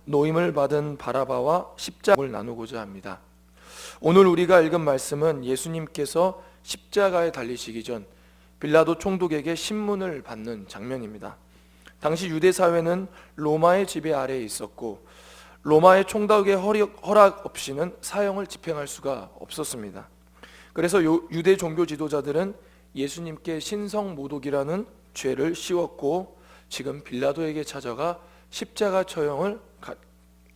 노임을 받은 바라바와 십자가를 나누고자 합니다. 오늘 우리가 읽은 말씀은 예수님께서 십자가에 달리시기 전 빌라도 총독에게 신문을 받는 장면입니다. 당시 유대 사회는 로마의 지배 아래에 있었고 로마의 총독의 허락 없이는 사형을 집행할 수가 없었습니다. 그래서 유대 종교 지도자들은 예수님께 신성모독이라는 죄를 씌웠고 지금 빌라도에게 찾아가 십자가 처형을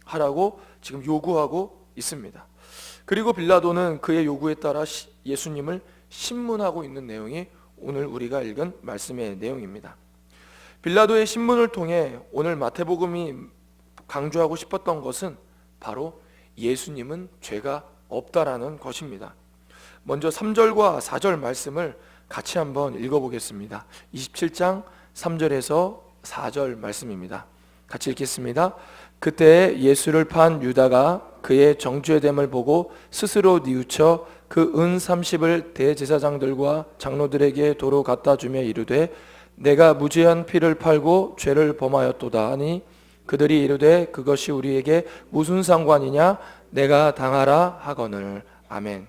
하라고 지금 요구하고 있습니다. 그리고 빌라도는 그의 요구에 따라 예수님을 신문하고 있는 내용이 오늘 우리가 읽은 말씀의 내용입니다. 빌라도의 신문을 통해 오늘 마태복음이 강조하고 싶었던 것은 바로 예수님은 죄가 없다라는 것입니다. 먼저 3절과 4절 말씀을 같이 한번 읽어보겠습니다. 27장 3절에서 4절 말씀입니다. 같이 읽겠습니다. 그때 예수를 판 유다가 그의 정죄됨을 보고 스스로 뉘우쳐 그 은 30을 대제사장들과 장로들에게 도로 갖다 주며 이르되 내가 무죄한 피를 팔고 죄를 범하였도다 하니 그들이 이르되 그것이 우리에게 무슨 상관이냐 내가 당하라 하거늘. 아멘.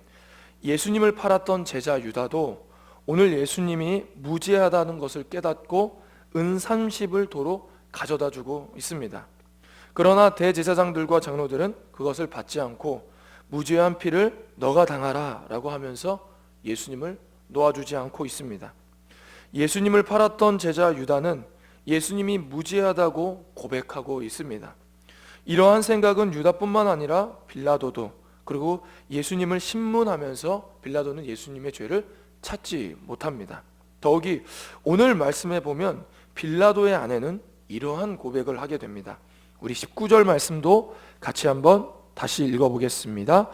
예수님을 팔았던 제자 유다도 오늘 예수님이 무죄하다는 것을 깨닫고 은 30을 도로 가져다 주고 있습니다. 그러나 대제사장들과 장로들은 그것을 받지 않고 무죄한 피를 너가 당하라 라고 하면서 예수님을 놓아주지 않고 있습니다. 예수님을 팔았던 제자 유다는 예수님이 무죄하다고 고백하고 있습니다. 이러한 생각은 유다뿐만 아니라 빌라도도, 그리고 예수님을 신문하면서 빌라도는 예수님의 죄를 찾지 못합니다. 더욱이 오늘 말씀에 보면 빌라도의 아내는 이러한 고백을 하게 됩니다. 우리 19절 말씀도 같이 한번 다시 읽어보겠습니다.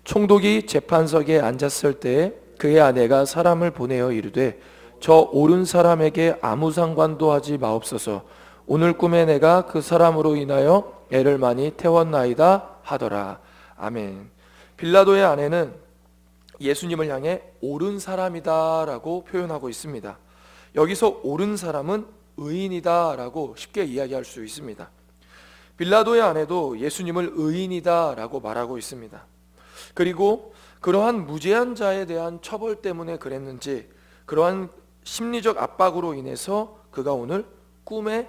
총독이 재판석에 앉았을 때에 그의 아내가 사람을 보내어 이르되 저 옳은 사람에게 아무 상관도 하지 마옵소서. 오늘 꿈에 내가 그 사람으로 인하여 애를 많이 태웠나이다 하더라. 아멘. 빌라도의 아내는 예수님을 향해 옳은 사람이다 라고 표현하고 있습니다. 여기서 옳은 사람은 의인이다 라고 쉽게 이야기할 수 있습니다. 빌라도의 아내도 예수님을 의인이다 라고 말하고 있습니다. 그리고 그러한 무죄한 자에 대한 처벌 때문에 그랬는지 그러한 심리적 압박으로 인해서 그가 오늘 꿈에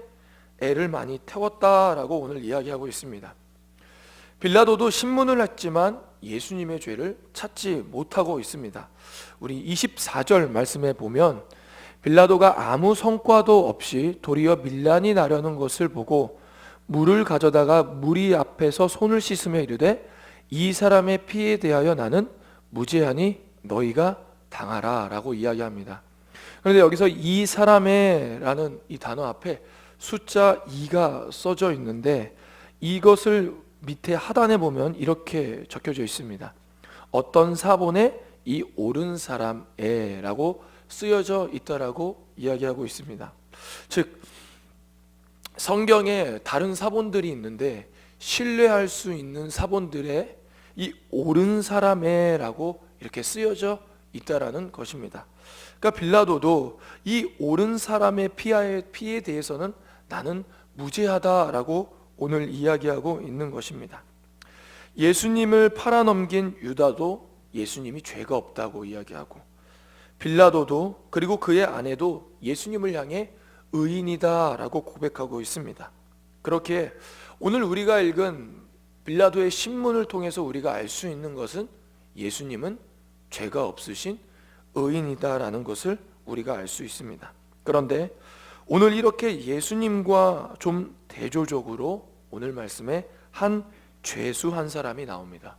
애를 많이 태웠다라고 오늘 이야기하고 있습니다. 빌라도도 신문을 했지만 예수님의 죄를 찾지 못하고 있습니다. 우리 24절 말씀에 보면 빌라도가 아무 성과도 없이 도리어 밀란이 나려는 것을 보고 물을 가져다가 무리 앞에서 손을 씻으며 이르되 이 사람의 피에 대하여 나는 무죄하니 너희가 당하라 라고 이야기합니다. 그런데 여기서 이 사람의 라는 이 단어 앞에 숫자 2가 써져 있는데 이것을 밑에 하단에 보면 이렇게 적혀져 있습니다. 어떤 사본에 이 옳은 사람에 라고 쓰여져 있다라고 이야기하고 있습니다. 즉 성경에 다른 사본들이 있는데 신뢰할 수 있는 사본들의 이 옳은 사람에 라고 이렇게 쓰여져 있다라는 것입니다. 그러니까 빌라도도 이 옳은 사람의 피에 대해서는 나는 무죄하다라고 오늘 이야기하고 있는 것입니다. 예수님을 팔아넘긴 유다도 예수님이 죄가 없다고 이야기하고 빌라도도 그리고 그의 아내도 예수님을 향해 의인이다라고 고백하고 있습니다. 그렇게 오늘 우리가 읽은 빌라도의 신문을 통해서 우리가 알 수 있는 것은 예수님은 죄가 없으신 의인이다라는 것을 우리가 알 수 있습니다. 그런데 오늘 이렇게 예수님과 좀 대조적으로 오늘 말씀에 한 죄수 한 사람이 나옵니다.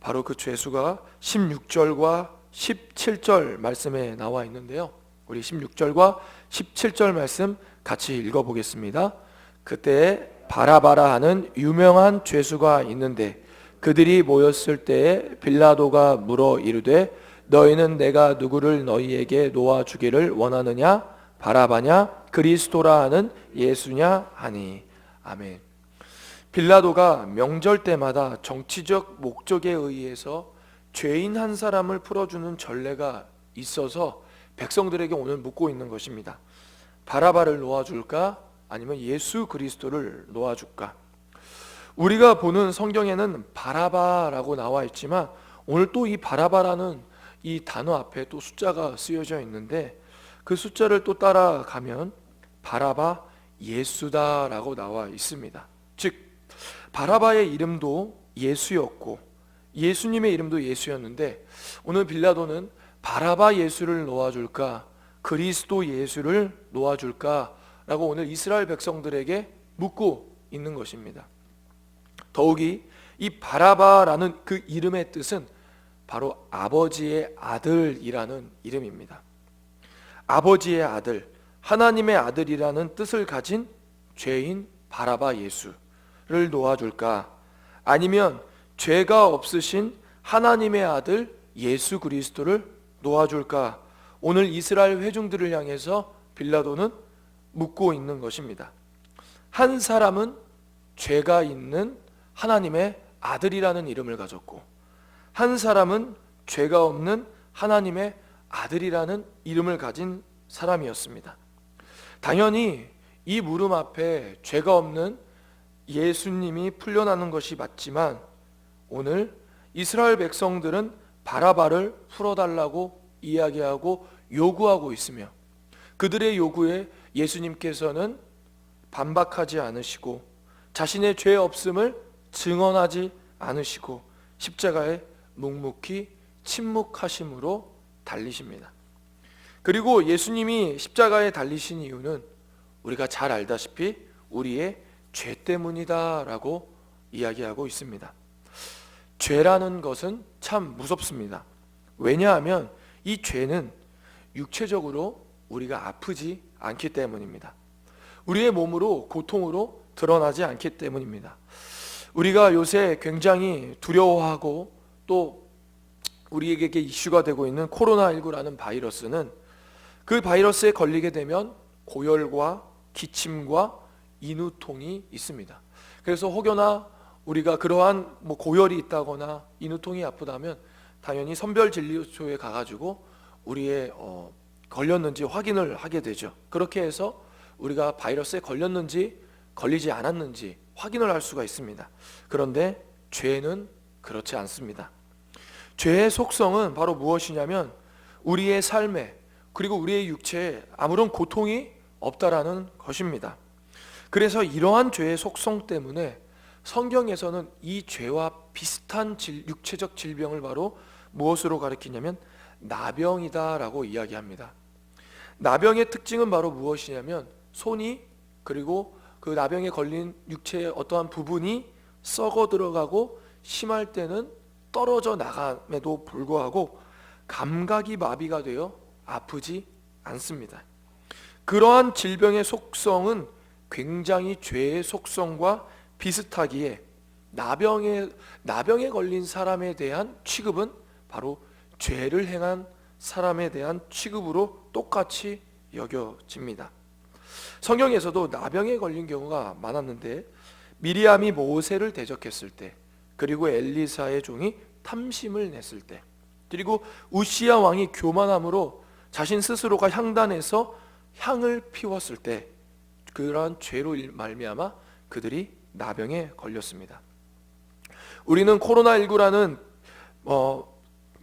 바로 그 죄수가 16절과 17절 말씀에 나와 있는데요. 우리 16절과 17절 말씀 같이 읽어보겠습니다. 그때 바라바라 하는 유명한 죄수가 있는데 그들이 모였을 때에 빌라도가 물어 이르되 너희는 내가 누구를 너희에게 놓아주기를 원하느냐 바라바냐 그리스도라 하는 예수냐 하니. 아멘. 빌라도가 명절 때마다 정치적 목적에 의해서 죄인 한 사람을 풀어주는 전례가 있어서 백성들에게 오늘 묻고 있는 것입니다. 바라바를 놓아줄까 아니면 예수 그리스도를 놓아줄까? 우리가 보는 성경에는 바라바라고 나와 있지만 오늘 또 이 바라바라는 이 단어 앞에 또 숫자가 쓰여져 있는데 그 숫자를 또 따라가면 바라바 예수다라고 나와 있습니다. 즉 바라바의 이름도 예수였고 예수님의 이름도 예수였는데 오늘 빌라도는 바라바 예수를 놓아줄까 그리스도 예수를 놓아줄까 라고 오늘 이스라엘 백성들에게 묻고 있는 것입니다. 더욱이 이 바라바라는 그 이름의 뜻은 바로 아버지의 아들이라는 이름입니다. 아버지의 아들, 하나님의 아들이라는 뜻을 가진 죄인 바라바 예수를 놓아줄까 아니면 죄가 없으신 하나님의 아들 예수 그리스도를 놓아줄까 오늘 이스라엘 회중들을 향해서 빌라도는 묻고 있는 것입니다. 한 사람은 죄가 있는 하나님의 아들이라는 이름을 가졌고 한 사람은 죄가 없는 하나님의 아들이라는 이름을 가진 사람이었습니다. 당연히 이 물음 앞에 죄가 없는 예수님이 풀려나는 것이 맞지만 오늘 이스라엘 백성들은 바라바를 풀어달라고 이야기하고 요구하고 있으며 그들의 요구에 예수님께서는 반박하지 않으시고 자신의 죄 없음을 증언하지 않으시고 십자가에 묵묵히 침묵하심으로 달리십니다. 그리고 예수님이 십자가에 달리신 이유는 우리가 잘 알다시피 우리의 죄 때문이다라고 이야기하고 있습니다. 죄라는 것은 참 무섭습니다. 왜냐하면 이 죄는 육체적으로 우리가 아프지 않기 때문입니다. 우리의 몸으로 고통으로 드러나지 않기 때문입니다. 우리가 요새 굉장히 두려워하고 또 우리에게 이슈가 되고 있는 코로나19라는 바이러스는 그 바이러스에 걸리게 되면 고열과 기침과 인후통이 있습니다. 그래서 혹여나 우리가 그러한 고열이 있다거나 인후통이 아프다면 당연히 선별진료소에 가가지고 우리의 걸렸는지 확인을 하게 되죠. 그렇게 해서 우리가 바이러스에 걸렸는지 걸리지 않았는지 확인을 할 수가 있습니다. 그런데 죄는 그렇지 않습니다. 죄의 속성은 바로 무엇이냐면 우리의 삶에 그리고 우리의 육체에 아무런 고통이 없다라는 것입니다. 그래서 이러한 죄의 속성 때문에 성경에서는 이 죄와 비슷한 육체적 질병을 바로 무엇으로 가리키냐면 나병이다라고 이야기합니다. 나병의 특징은 바로 무엇이냐면 손이 그리고 그 나병에 걸린 육체의 어떠한 부분이 썩어 들어가고 심할 때는 떨어져 나감에도 불구하고 감각이 마비가 되어 아프지 않습니다. 그러한 질병의 속성은 굉장히 죄의 속성과 비슷하기에 나병에 걸린 사람에 대한 취급은 바로 죄를 행한 사람에 대한 취급으로 똑같이 여겨집니다. 성경에서도 나병에 걸린 경우가 많았는데 미리암이 모세를 대적했을 때 그리고 엘리사의 종이 탐심을 냈을 때 그리고 우시야 왕이 교만함으로 자신 스스로가 향단에서 향을 피웠을 때 그러한 죄로 말미암아 그들이 나병에 걸렸습니다. 우리는 코로나19라는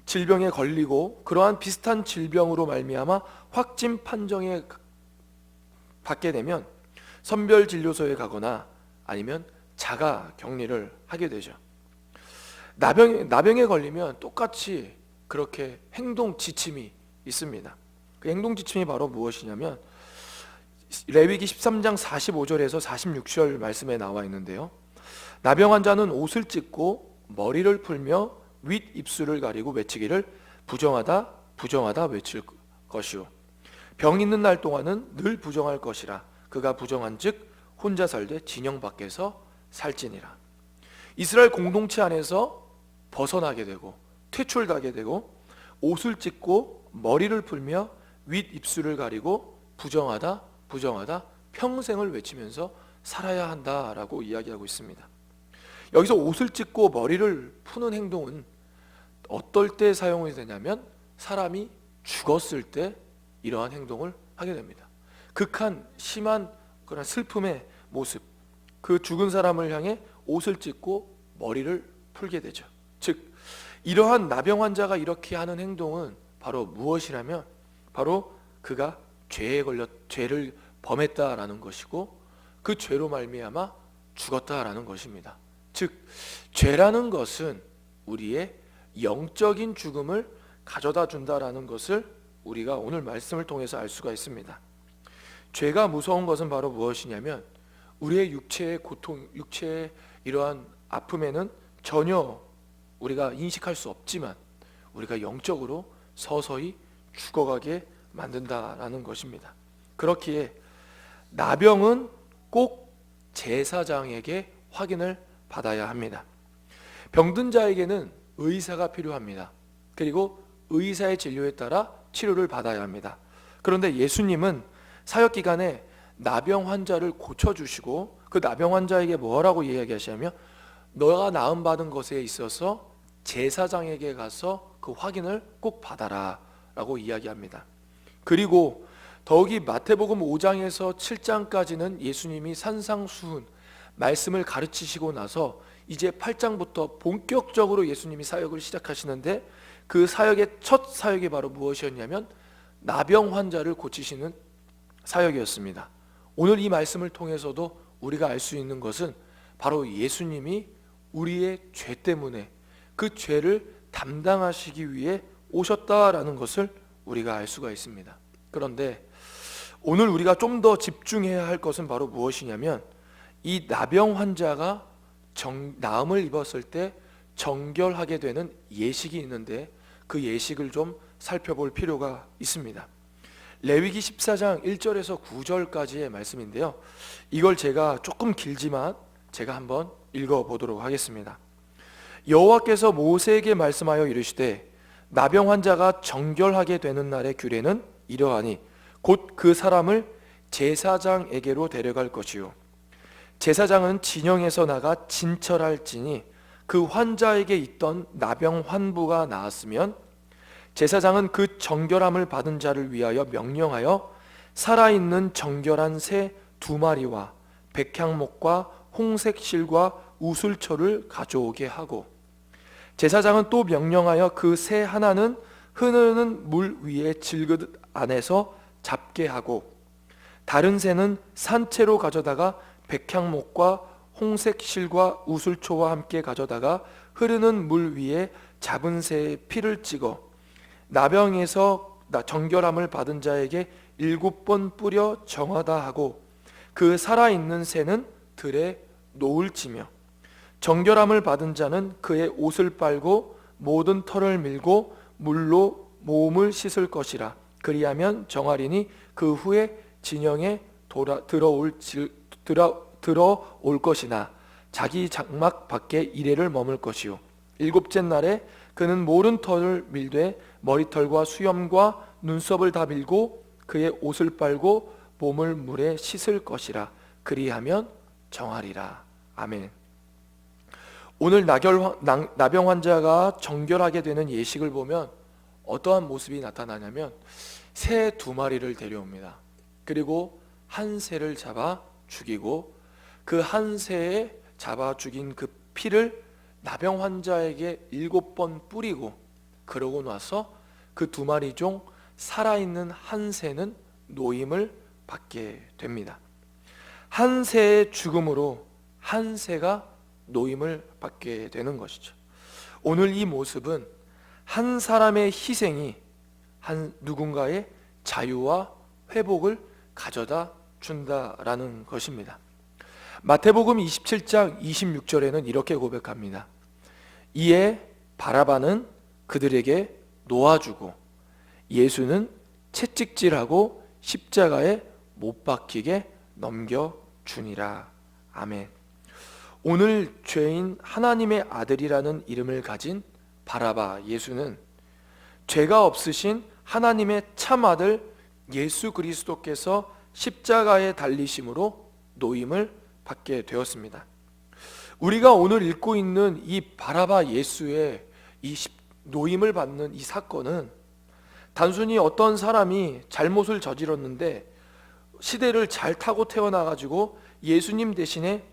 질병에 걸리고 그러한 비슷한 질병으로 말미암아 확진 판정에 받게 되면 선별진료소에 가거나 아니면 자가 격리를 하게 되죠. 나병에 걸리면 똑같이 그렇게 행동 지침이 있습니다. 그 행동 지침이 바로 무엇이냐면 레위기 13장 45절에서 46절 말씀에 나와 있는데요. 나병 환자는 옷을 찢고 머리를 풀며 윗 입술을 가리고 외치기를 부정하다 부정하다 외칠 것이요 병 있는 날 동안은 늘 부정할 것이라 그가 부정한즉 혼자 살되 진영 밖에서 살지니라. 이스라엘 공동체 안에서 벗어나게 되고 퇴출하게 되고 옷을 찢고 머리를 풀며 윗 입술을 가리고 부정하다 부정하다 평생을 외치면서 살아야 한다라고 이야기하고 있습니다. 여기서 옷을 찢고 머리를 푸는 행동은 어떨 때 사용이 되냐면 사람이 죽었을 때 이러한 행동을 하게 됩니다. 극한 심한 그런 슬픔의 모습, 그 죽은 사람을 향해 옷을 찢고 머리를 풀게 되죠. 즉 이러한 나병 환자가 이렇게 하는 행동은 바로 무엇이라면 바로 그가 죄를 범했다라는 것이고 그 죄로 말미암아 죽었다라는 것입니다. 즉 죄라는 것은 우리의 영적인 죽음을 가져다 준다라는 것을 우리가 오늘 말씀을 통해서 알 수가 있습니다. 죄가 무서운 것은 바로 무엇이냐면 우리의 육체의 고통, 육체의 이러한 아픔에는 전혀 우리가 인식할 수 없지만 우리가 영적으로 서서히 죽어가게 만든다라는 것입니다. 그렇기에 나병은 꼭 제사장에게 확인을 받아야 합니다. 병든 자에게는 의사가 필요합니다. 그리고 의사의 진료에 따라 치료를 받아야 합니다. 그런데 예수님은 사역 기간에 나병 환자를 고쳐주시고 그 나병 환자에게 뭐라고 이야기하시냐면 너가 나음받은 것에 있어서 제사장에게 가서 그 확인을 꼭 받아라 라고 이야기합니다. 그리고 더욱이 마태복음 5장에서 7장까지는 예수님이 산상수훈 말씀을 가르치시고 나서 이제 8장부터 본격적으로 예수님이 사역을 시작하시는데 그 사역의 첫 사역이 바로 무엇이었냐면 나병 환자를 고치시는 사역이었습니다. 오늘 이 말씀을 통해서도 우리가 알 수 있는 것은 바로 예수님이 우리의 죄 때문에 그 죄를 담당하시기 위해 오셨다라는 것을 우리가 알 수가 있습니다. 그런데 오늘 우리가 좀 더 집중해야 할 것은 바로 무엇이냐면 이 나병 환자가 나음을 입었을 때 정결하게 되는 예식이 있는데 그 예식을 좀 살펴볼 필요가 있습니다. 레위기 14장 1절에서 9절까지의 말씀인데요. 이걸 제가 조금 길지만 제가 한번 읽어보도록 하겠습니다. 여호와께서 모세에게 말씀하여 이르시되 나병 환자가 정결하게 되는 날의 규례는 이러하니 곧 그 사람을 제사장에게로 데려갈 것이요 제사장은 진영에서 나가 진찰할지니 그 환자에게 있던 나병 환부가 나았으면 제사장은 그 정결함을 받은 자를 위하여 명령하여 살아있는 정결한 새 2마리와 백향목과 홍색실과 우슬초를 가져오게 하고 제사장은 또 명령하여 그 새 하나는 흐르는 물 위에 질그릇 안에서 잡게 하고 다른 새는 산채로 가져다가 백향목과 홍색실과 우슬초와 함께 가져다가 흐르는 물 위에 잡은 새의 피를 찍어 나병에서 정결함을 받은 자에게 7번 뿌려 정하다 하고 그 살아있는 새는 들에 노을지며 정결함을 받은 자는 그의 옷을 빨고 모든 털을 밀고 물로 몸을 씻을 것이라. 그리하면 정하리니 그 후에 진영에 들어올 것이나 자기 장막 밖에 이레를 머물 것이요 7째 날에 그는 모든 털을 밀되 머리털과 수염과 눈썹을 다 밀고 그의 옷을 빨고 몸을 물에 씻을 것이라. 그리하면 정하리라. 아멘. 오늘 나병 환자가 정결하게 되는 예식을 보면 어떠한 모습이 나타나냐면 새 2마리를 데려옵니다. 그리고 한 새를 잡아 죽이고 그 한 새에 잡아 죽인 그 피를 나병 환자에게 7번 뿌리고 그러고 나서 그 2마리 중 살아있는 한 새는 노임을 받게 됩니다. 한 새의 죽음으로 한 새가 노임을 받게 되는 것이죠. 오늘 이 모습은 한 사람의 희생이 한 누군가의 자유와 회복을 가져다 준다라는 것입니다. 마태복음 27장 26절에는 이렇게 고백합니다. 이에 바라바는 그들에게 놓아주고 예수는 채찍질하고 십자가에 못 박히게 넘겨주니라. 아멘. 오늘 죄인 하나님의 아들이라는 이름을 가진 바라바 예수는 죄가 없으신 하나님의 참아들 예수 그리스도께서 십자가에 달리심으로 노임을 받게 되었습니다. 우리가 오늘 읽고 있는 이 바라바 예수의 이 노임을 받는 이 사건은 단순히 어떤 사람이 잘못을 저질렀는데 시대를 잘 타고 태어나가지고 예수님 대신에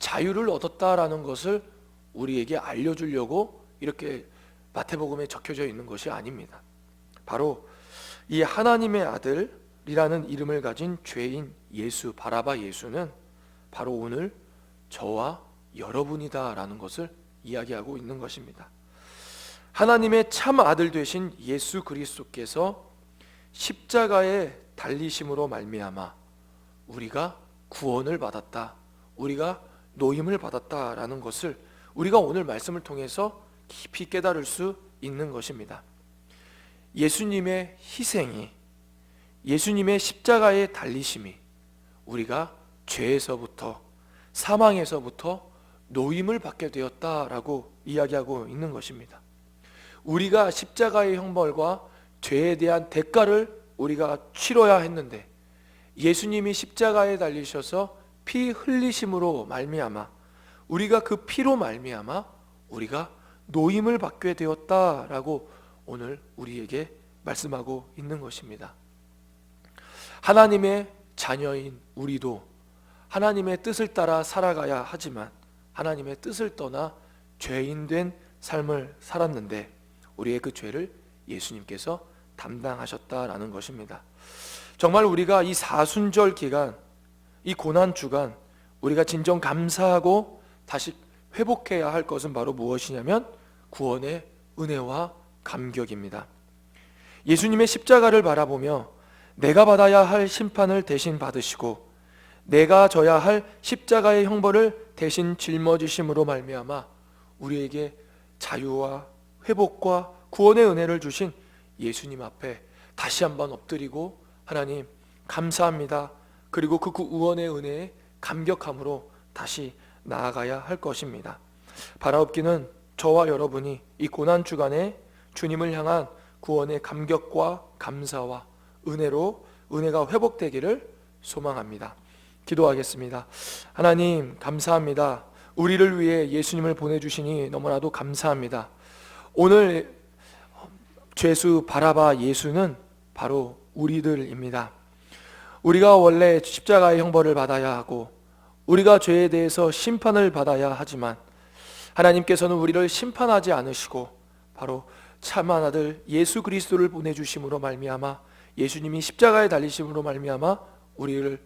자유를 얻었다라는 것을 우리에게 알려주려고 이렇게 마태복음에 적혀져 있는 것이 아닙니다. 바로 이 하나님의 아들이라는 이름을 가진 죄인 예수, 바라바 예수는 바로 오늘 저와 여러분이다라는 것을 이야기하고 있는 것입니다. 하나님의 참 아들 되신 예수 그리스도께서 십자가에 달리심으로 말미암아 우리가 구원을 받았다, 우리가 노임을 받았다라는 것을 우리가 오늘 말씀을 통해서 깊이 깨달을 수 있는 것입니다. 예수님의 희생이, 예수님의 십자가에 달리심이 우리가 죄에서부터, 사망에서부터 노임을 받게 되었다라고 이야기하고 있는 것입니다. 우리가 십자가의 형벌과 죄에 대한 대가를 우리가 치러야 했는데 예수님이 십자가에 달리셔서 피 흘리심으로 말미암아 우리가 그 피로 말미암아 우리가 노임을 받게 되었다라고 오늘 우리에게 말씀하고 있는 것입니다. 하나님의 자녀인 우리도 하나님의 뜻을 따라 살아가야 하지만 하나님의 뜻을 떠나 죄인된 삶을 살았는데 우리의 그 죄를 예수님께서 담당하셨다라는 것입니다. 정말 우리가 이 사순절 기간, 이 고난 주간 우리가 진정 감사하고 다시 회복해야 할 것은 바로 무엇이냐면 구원의 은혜와 감격입니다. 예수님의 십자가를 바라보며 내가 받아야 할 심판을 대신 받으시고 내가 져야 할 십자가의 형벌을 대신 짊어지심으로 말미암아 우리에게 자유와 회복과 구원의 은혜를 주신 예수님 앞에 다시 한번 엎드리고 하나님 감사합니다. 그리고 그 구원의 은혜에 감격함으로 다시 나아가야 할 것입니다. 바라옵기는 저와 여러분이 이 고난 주간에 주님을 향한 구원의 감격과 감사와 은혜로 은혜가 회복되기를 소망합니다. 기도하겠습니다. 하나님 감사합니다. 우리를 위해 예수님을 보내주시니 너무나도 감사합니다. 오늘 죄수 바라바 예수는 바로 우리들입니다. 우리가 원래 십자가의 형벌을 받아야 하고 우리가 죄에 대해서 심판을 받아야 하지만 하나님께서는 우리를 심판하지 않으시고 바로 참한 아들 예수 그리스도를 보내주심으로 말미암아 예수님이 십자가에 달리심으로 말미암아 우리를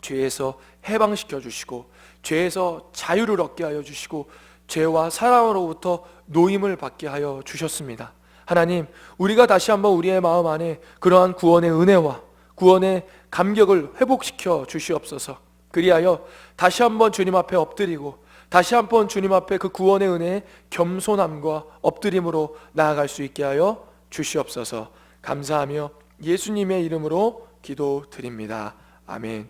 죄에서 해방시켜 주시고 죄에서 자유를 얻게 하여 주시고 죄와 사랑으로부터 노임을 받게 하여 주셨습니다. 하나님, 우리가 다시 한번 우리의 마음 안에 그러한 구원의 은혜와 구원의 감격을 회복시켜 주시옵소서. 그리하여 다시 한번 주님 앞에 엎드리고 다시 한번 주님 앞에 그 구원의 은혜에 겸손함과 엎드림으로 나아갈 수 있게 하여 주시옵소서. 감사하며 예수님의 이름으로 기도드립니다. 아멘.